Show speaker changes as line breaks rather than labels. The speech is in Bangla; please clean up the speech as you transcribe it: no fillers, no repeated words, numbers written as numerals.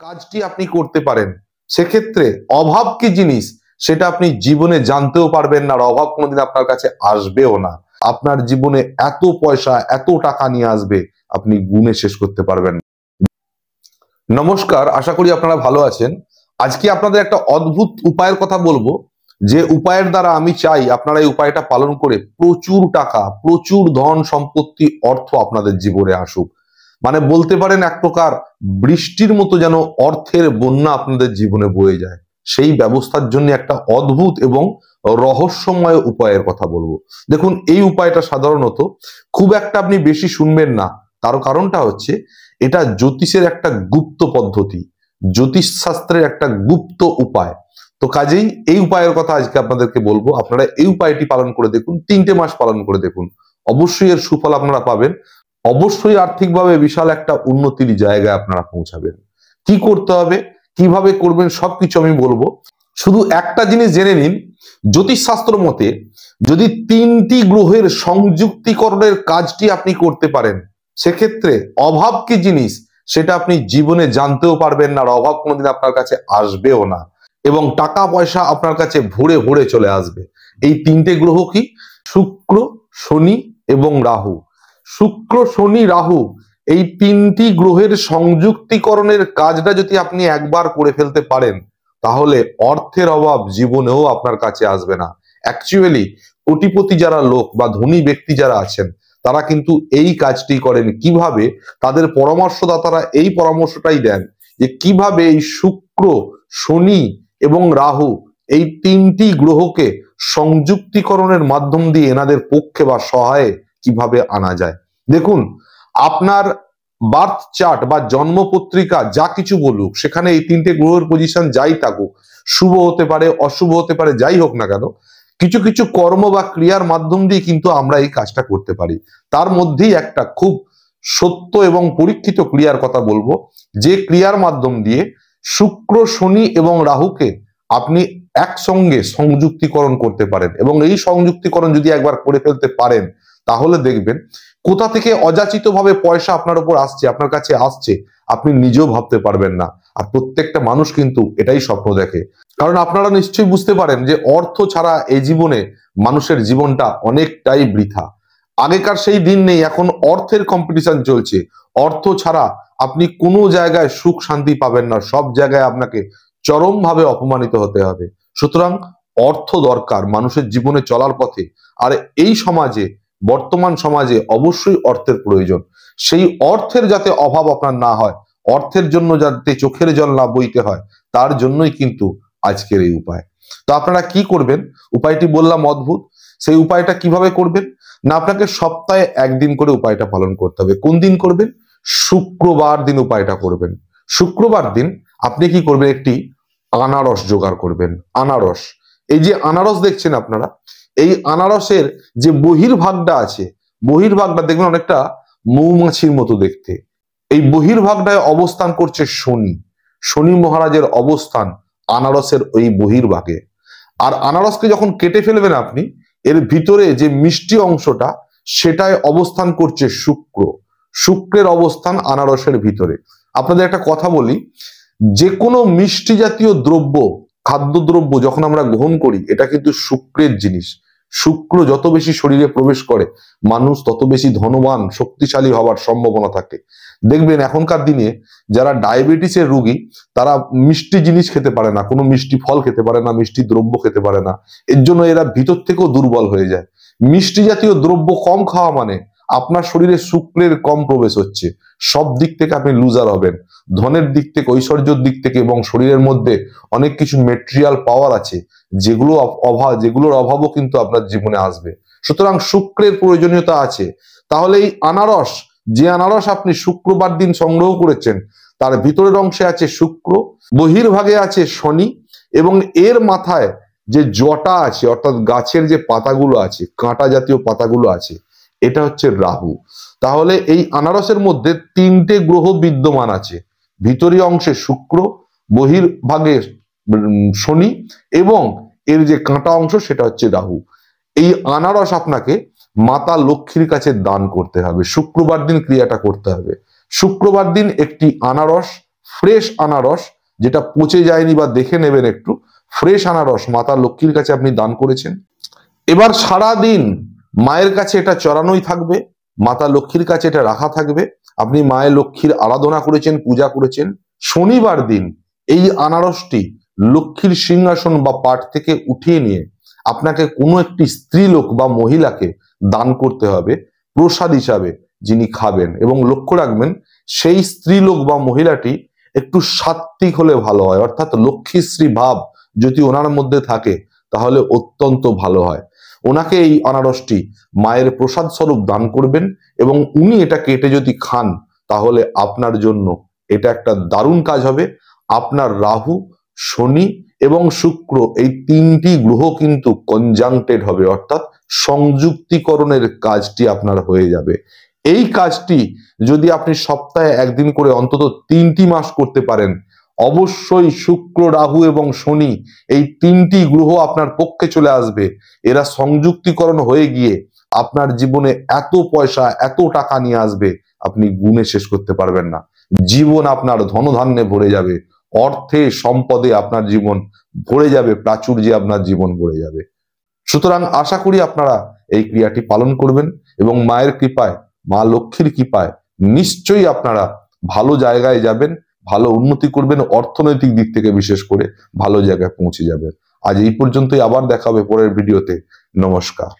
কাজটি আপনি করতে পারেন, সেক্ষেত্রে অভাব কি জিনিস সেটা আপনি জীবনে জানতেও পারবেন না, আর অভাব কোনোদিন আপনার কাছে আসবেও না। আপনার জীবনে এত পয়সা, এত টাকা নিয়ে আসবে, আপনি গুণে শেষ করতে পারবেন না। নমস্কার, আশা করি আপনারা ভালো আছেন। আজকে আপনাদের একটা অদ্ভুত উপায়ের কথা বলবো, যে উপায়ের দ্বারা আমি চাই আপনারা এই উপায়টা পালন করে প্রচুর টাকা, প্রচুর ধন সম্পত্তি, অর্থ আপনাদের জীবনে আসুক। মানে বলতে পারেন এক প্রকার বৃষ্টির মতো যেন অর্থের বন্যা আপনাদের জীবনে বয়ে যায়। সেই ব্যবস্থার জন্য একটা অদ্ভুত এবং রহস্যময় উপায়ের কথা বলবো। দেখুন, এই উপায়টা সাধারণত খুব একটা আপনি বেশি শুনবেন না, তার কারণটা হচ্ছে এটা জ্যোতিষের একটা গুপ্ত পদ্ধতি, জ্যোতিষ শাস্ত্রের একটা গুপ্ত উপায়। তো কাজেই এই উপায়ের কথা আজকে আপনাদেরকে বলবো। আপনারা এই উপায়টি পালন করে দেখুন, 3টে মাস পালন করে দেখুন, অবশ্যই এর সুফল আপনারা পাবেন। অবশ্যই আর্থিকভাবে বিশাল একটা উন্নতির জায়গায় আপনারা পৌঁছাবেন। কি করতে হবে, কিভাবে করবেন, সবকিছু আমি বলবো। শুধু একটা জিনিস জেনে নিন, জ্যোতিষশাস্ত্র মতে যদি 3টি গ্রহের সংযুক্তিকরণের কাজটি আপনি করতে পারেন, সেক্ষেত্রে অভাব কি জিনিস সেটা আপনি জীবনে জানতেও পারবেন না, আর অভাব কোনোদিন আপনার কাছে আসবেও না, এবং টাকা পয়সা আপনার কাছে ভরে ভরে চলে আসবে। এই 3টে গ্রহ কি? শুক্র, শনি এবং রাহু। শুক্র, শনি, রাহু, এই 3টি গ্রহের সংযুক্তিকরণের কাজটা যদি আপনি একবার করে ফেলতে পারেন, তাহলে অর্থের অভাব জীবনেও আপনার কাছে আসবে না। অ্যাকচুয়ালি কোটিপতি যারা লোক বা ধনী ব্যক্তি যারা আছেন, তারা কিন্তু এই কাজটি করেন। কিভাবে? তাদের পরামর্শদাতারা এই পরামর্শটাই দেন যে কিভাবে এই শুক্র, শনি এবং রাহু, এই 3টি গ্রহকে সংযুক্তিকরণের মাধ্যম দিয়ে এনাদের পক্ষে বা সহায়ে কিভাবে আনা যায়। দেখুন, আপনার বার্থ চার্ট বা জন্ম পত্রিকা যা কিছু বলুক, সেখানে এই 3টে গ্রহের পজিশন যাই থাকুক, শুভ হতে পারে, অশুভ হতে পারে, যাই হোক না কেন, কিছু কিছু কর্ম বা ক্রিয়ার মাধ্যম দিয়ে কিন্তু আমরা এই কাজটা করতে পারি। তার মধ্যেই একটা খুব সত্য এবং পরীক্ষিত ক্রিয়ার কথা বলবো, যে ক্রিয়ার মাধ্যম দিয়ে শুক্র, শনি এবং রাহুকে আপনি একসঙ্গে সংযুক্তিকরণ করতে পারেন। এবং এই সংযুক্তিকরণ যদি একবার করে ফেলতে পারেন, তাহলে দেখবেন কোথা থেকে অযাচিত ভাবে পয়সা আপনার উপর আসছে, আপনার কাছে আসছে, আপনি নিজেও ভাবতে পারবেন না। আর প্রত্যেকটা মানুষ কিন্তু এটাই স্বপ্ন দেখে। কারণ আপনারা নিশ্চয়ই বুঝতে পারেন যে অর্থ ছাড়া এই জীবনে মানুষের জীবনটা অনেকটাই বৃথা। আগেকার সেই দিন নেই, এখন অর্থের কম্পিটিশন চলছে। অর্থ ছাড়া আপনি কোনো জায়গায় সুখ শান্তি পাবেন না, সব জায়গায় আপনাকে চরমভাবে অপমানিত হতে হবে। সুতরাং অর্থ দরকার মানুষের জীবনে চলার পথে। আর এই সমাজে, বর্তমান সমাজে অবশ্যই অর্থের প্রয়োজন। সেই অর্থের যাতে অভাব আপনার না হয়, অর্থের জন্য যাতে চোখের জল না বইতে হয়, তার জন্যই কিন্তু আজকের এই উপায়। তো আপনারা কি করবেন? উপায়টি বললাম অদ্ভুত। সেই উপায়টা কিভাবে করবেন না, আপনাকে সপ্তাহে একদিন করে উপায়টা পালন করতে হবে। কোন দিন করবেন? শুক্রবার দিন উপায়টা করবেন। শুক্রবার দিন আপনি কি করবেন? একটি আনারস জোগাড় করবেন। আনারস, এই যে আনারস দেখছেন আপনারা, এই আনারসের যে বহির্ভাগটা আছে, বহির্ভাগটা দেখবেন অনেকটা মৌমাছির মতো দেখতে। এই বহির্ভাগটায় অবস্থান করছে শনি। শনি মহারাজের অবস্থান আনারসের ওই বহির্ভাগে। আর আনারসকে যখন কেটে ফেলবেন আপনি, এর ভিতরে যে মিষ্টি অংশটা, সেটায় অবস্থান করছে শুক্র। শুক্রের অবস্থান আনারসের ভিতরে। আপনাদের একটা কথা বলি, যে কোনো মিষ্টি জাতীয় দ্রব্য, খাদ্যদ্রব্য যখন আমরা গ্রহণ করি, এটা কিন্তু শুক্রের জিনিস। শুক্র যত বেশি শরীরে প্রবেশ করে, মানুষ তত বেশি ধনবান, শক্তিশালী হওয়ার সম্ভাবনা থাকে। দেখবেন এখনকার দিনে যারা ডায়াবেটিসের রোগী, তারা মিষ্টি জিনিস খেতে পারে না, কোনো মিষ্টি ফল খেতে পারে না, মিষ্টি দ্রব্য খেতে পারে না। এর জন্য এরা ভিতর থেকেও দুর্বল হয়ে যায়। মিষ্টি জাতীয় দ্রব্য কম খাওয়া মানে আপনার শরীরে শুক্রের কম প্রবেশ হচ্ছে। সব দিক থেকে আপনি লুজার হবেন, ধনের দিক থেকে, ঐশ্বর্যের দিক থেকে, এবং শরীরের মধ্যে অনেক কিছু মেটেরিয়াল পাওয়ার আছে যেগুলোর অভাবও কিন্তু আপনার জীবনে আসবে। সুতরাং শুক্রের প্রয়োজনীয়তা আছে। তাহলে এই আনারস, যে আনারস আপনি শুক্রবার দিন সংগ্রহ করেছেন, তার ভিতরের অংশে আছে শুক্র, বহির্ভাগে আছে শনি, এবং এর মাথায় যে জটা আছে, অর্থাৎ গাছের যে পাতাগুলো আছে, কাঁটা জাতীয় পাতাগুলো আছে, এটা হচ্ছে রাহু। তাহলে এই আনারসের মধ্যে 3টে গ্রহ বিদ্যমান আছে, ভিতরীয় অংশে শুক্র, বহির্ভাগে শনি, এবং এর যে কাঁটা অংশ সেটা হচ্ছে রাহু। এই আনারস আপনাকে মাতা লক্ষ্মীর কাছে দান করতে হবে। শুক্রবার দিন ক্রিয়াটা করতে হবে। শুক্রবার দিন একটি আনারস ফ্রেশ আনারস, যেটা পচে যায়নি বা দেখে নেবেন একটু, ফ্রেশ আনারস মাতা লক্ষ্মীর কাছে আপনি দান করেছেন। এবার সারা দিন মায়ের কাছে এটা চড়ানোই থাকবে, মাতা লক্ষ্মীর কাছে এটা রাখা থাকবে। আপনি মায়ের লক্ষ্মীর আরাধনা করেছেন, পূজা করেছেন। শনিবার দিন এই আনারসটি লক্ষ্মীর সিংহাসন বা পাট থেকে উঠিয়ে নিয়ে আপনাকে কোনো একটি স্ত্রীলোক বা মহিলাকে দান করতে হবে প্রসাদ হিসাবে, যিনি খাবেন। এবং লক্ষ্য রাখবেন সেই স্ত্রীলোক বা মহিলাটি একটু সাত্ত্বিক হলে ভালো হয়, অর্থাৎ লক্ষ্মীশ্রী ভাব যদি ওনার মধ্যে থাকে তাহলে অত্যন্ত ভালো হয়। ওনাকে এই আনারসটি মায়ের প্রসাদ স্বরূপ দান করবেন এবং উনি এটা কেটে যদি খান তাহলে আপনার জন্য এটা একটা দারুণ কাজ হবে। আপনার রাহু, শনি এবং শুক্র এই তিনটি গ্রহ কিন্তু কনজাংক্টেড হবে, অর্থাৎ সংযুক্তিকরণের কাজটি আপনার হয়ে যাবে। এই কাজটি যদি আপনি সপ্তাহে একদিন করে অন্তত 3টি মাস করতে পারেন, অবশ্যই শুক্র, রাহু এবং শনি এই তিনটি গ্রহ আপনার পক্ষে চলে আসবে। এরা সংযুক্তিকরণ হয়ে গিয়ে আপনার জীবনে এত পয়সা, এত টাকা নিয়ে আসবে আপনি গুণে শেষ করতে পারবেন না। জীবন আপনার ধনধান্যে ভরে যাবে, অর্থে সম্পদে আপনার জীবন ভরে যাবে, প্রাচুর্যে আপনার জীবন ভরে যাবে। সুতরাং আশা করি আপনারা এই ক্রিয়াটি পালন করবেন এবং মায়ের কৃপায়, মা লক্ষ্মীর কৃপায় নিশ্চয়ই আপনারা ভালো জায়গায় যাবেন, ভালো উন্নতি করবেন, অর্থনৈতিক দিক থেকে বিশেষ করে ভালো জায়গায় পৌঁছে যাবেন। আজ এই পর্যন্তই, আবার দেখা হবে পরের ভিডিওতে। নমস্কার।